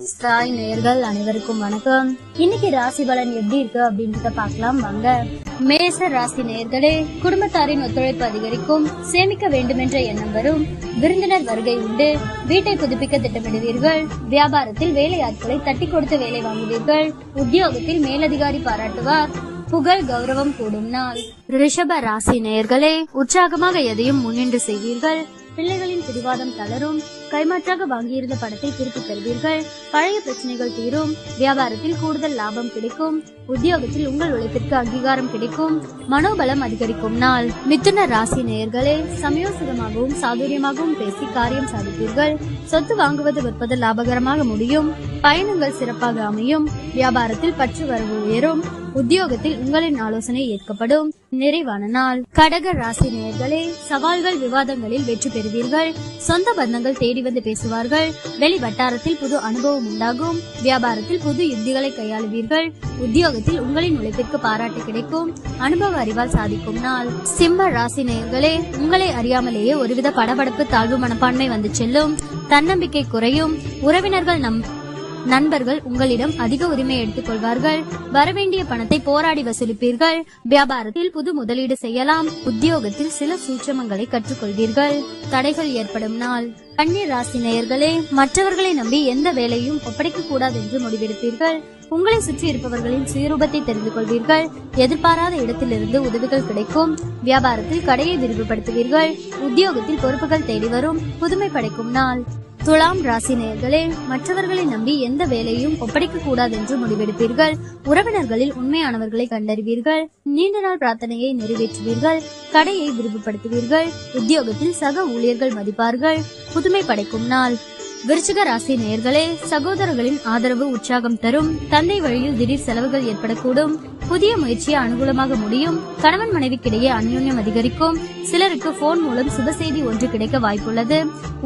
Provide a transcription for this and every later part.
தாய் நேயர்கள் அனைவருக்கும் வணக்கம். இன்னைக்கு ராசி பலன் எப்படி இருக்கு அப்படின்றத பார்க்கலாம் வாங்க. மேச ராசி நேயர்களே, குடும்பத்தாரின் ஒத்துழைப்பு அதிகரிக்கும், சேமிக்க வேண்டுமென்ற எண்ணம் வரும், விருந்தினர் வருகை உண்டு, வீட்டை புதுப்பிக்க திட்டமிடுவீர்கள், வியாபாரத்தில் வேலையாட்களை தட்டி கொடுத்து வேலை வாங்குவீர்கள், உத்தியோகத்தில் மேலதிகாரி பாராட்டுவார், புகழ் கௌரவம் கூடும் நாள். ரிஷப ராசி நேயர்களே, உற்சாகமாக எதையும் முன்னின்று செய்வீர்கள், பிள்ளைகளின் பிடிவாதம் தளரும், கைமாற்றாக வாங்கியிருந்த பணத்தை திருப்பி தருவீர்கள், பழைய பிரச்சனைகள் தீரும், வியாபாரத்தில் கூடுதல் லாபம் கிடைக்கும், உத்தியோகத்தில் உங்கள் உழைப்பிற்கு அங்கீகாரம் கிடைக்கும், மனோபலம் அதிகரிக்கும் நாள். மிதுன ராசி நேயர்களே, சமயோசிதமாகவும் சாதுரியமாகவும் பேசி காரியம் சாதிப்பீர்கள், சொத்து வாங்குவது விற்பது லாபகரமாக முடியும், பயணங்கள் சிறப்பாக அமையும், வியாபாரத்தில் பற்று வரவு உயரும், உத்தியோகத்தில் உங்களின் ஆலோசனை ஏற்கப்படும், நிறைவான நாள். கடக ராசி நேயர்களே, சவால்கள் விவாதங்களில் வெற்றி பெறுவீர்கள், சொந்த பந்தங்கள் தேடி வந்து பேசுவார்கள், வெளி வட்டாரத்தில் புது அனுபவம் உண்டாகும், வியாபாரத்தில் புது யுக்திகளை கையாளுவீர்கள், உத்தியோகத்தில் உங்களின் உழைப்பிற்கு பாராட்டு கிடைக்கும், அனுபவ அறிவால் சாதிக்கும் நாள். சிம்ம ராசி நேயர்களே, உங்களை அறியாமலேயே ஒருவித படபடப்பு தாழ்வு மனப்பான்மை வந்து செல்லும், தன்னம்பிக்கை குறையும், உறவினர்கள் நண்பர்கள் உங்களிடம் அதிக உரிமை எடுத்துக் கொள்வார்கள், வரவேண்டிய பணத்தை போராடி வசூலிப்பீர்கள், வியாபாரத்தில் புது முதலீடு செய்யலாம், உத்தியோகத்தில் சில சூட்சமங்களை கற்றுக்கொள்வீர்கள், தடைகள் ஏற்படும் நாள். கன்னி ராசி நேயர்களே, மற்றவர்களை நம்பி எந்த வேலையும் ஒப்படைக்க கூடாது என்று முடிவெடுப்பீர்கள், உங்களை சுற்றி இருப்பவர்களின் சுயரூபத்தை தெரிந்து கொள்வீர்கள், எதிர்பாராத இடத்திலிருந்து உதவிகள் கிடைக்கும், வியாபாரத்தில் கடையை விரிவுபடுத்துவீர்கள், உத்தியோகத்தில் பொறுப்புகள் தேடி வரும், புதுமை படைக்கும் நாள். துலாம் ராசி நேயர்களே, மற்றவர்களை நம்பி எந்த வேலையும் ஒப்படைக்க கூடாது என்று முடிவெடுப்பீர்கள், உறவினர்களில் உண்மையானவர்களை கண்டறிவீர்கள், நீண்ட நாள் பிரார்த்தனையை நிறைவேற்றுவீர்கள், கடையை விரிவுபடுத்துவீர்கள், உத்தியோகத்தில் சக ஊழியர்கள் மதிப்பார்கள், புதுமை படைக்கும் நாள். விருச்சிக ராசி நேயர்களே, சகோதரர்களின் ஆதரவு உற்சாகம் தரும், தந்தை வழியில் திடீர் செலவுகள் ஏற்படக்கூடும், புதிய முயற்சியை அனுகூலமாக முடியும், கணவன் மனைவிக்கிடையே அந்யோன்யம் அதிகரிக்கும், சிலருக்கு போன் மூலம் சுப செய்தி ஒன்று கிடைக்க வாய்ப்புள்ளது,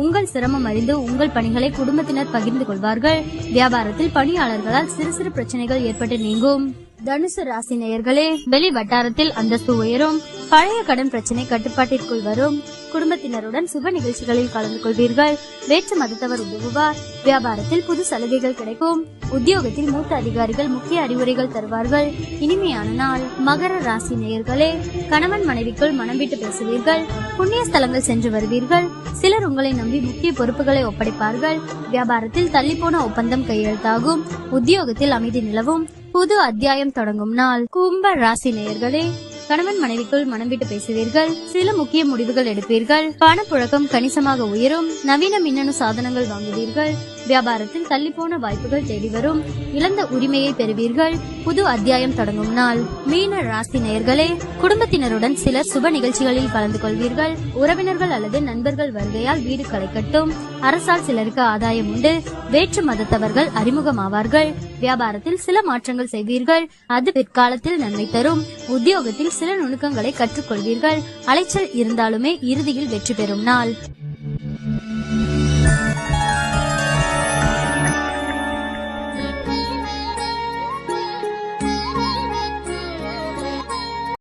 உங்கள் சிரமம் அறிந்து உங்கள் பணிகளை குடும்பத்தினர் பகிர்ந்து கொள்வார்கள், வியாபாரத்தில் பணியாளர்களால் சிறு சிறு பிரச்சனைகள் ஏற்பட்டு நீங்கும். தனுசு ராசி நேயர்களே, வெளி வட்டாரத்தில் அந்தஸ்து உயரும், பழைய கடன் பிரச்சனை கட்டுப்பாட்டிற்குள் வரும், குடும்பத்தினருடன் சுப நிகழ்ச்சிகளில் கலந்து கொள்வீர்கள், வேற்று மதத்தவர் உதவுவார், வியாபாரத்தில் புது சலுகைகள் கிடைக்கும், உத்தியோகத்தில் மூத்த அதிகாரிகள் முக்கிய அறிவுரைகள் தருவார்கள், இனிமையான நாள். மகர ராசி நேயர்களே, கணவன் மனைவிக்குள் மனம் விட்டு பேசுவீர்கள், புண்ணிய ஸ்தலங்கள் சென்று வருவீர்கள், சிலர் உங்களை நம்பி முக்கிய பொறுப்புகளை ஒப்படைப்பார்கள், வியாபாரத்தில் தள்ளிப்போன ஒப்பந்தம் கையெழுத்தாகும், உத்தியோகத்தில் அமைதி நிலவும், புது அத்தியாயம் தொடங்கும் நாள். கும்ப ராசி நேயர்களே, கணவன் மனைவிக்குள் மனம் விட்டு பேசுவீர்கள், சில முக்கிய முடிவுகள் எடுப்பீர்கள், பணப்புழக்கம் கணிசமாக உயரும், நவீன மின்னணு சாதனங்கள் வாங்குவீர்கள், வியாபாரத்தில் தள்ளிப்போன வாய்ப்புகள் தேடி வரும், இழந்த உரிமையை பெறுவீர்கள், புது அத்தியாயம் தொடங்கும் நாள். மீன ராசி நேயர்களே, குடும்பத்தினருடன் சிலர் சுப நிகழ்ச்சிகளில் கலந்து கொள்வீர்கள், உறவினர்கள் அல்லது நண்பர்கள் வருகையால் வீடு களை கட்டும், அரசால் சிலருக்கு ஆதாயம் உண்டு, வேற்று மதத்தவர்கள் அறிமுகமாவார்கள், வியாபாரத்தில் சில மாற்றங்கள் செய்வீர்கள், அது பிற்காலத்தில் நன்மை தரும், உத்தியோகத்தில் சில நுணுக்கங்களை கற்றுக்கொள்வீர்கள், அலைச்சல் இருந்தாலுமே இறுதியில் வெற்றி பெறும் நாள்.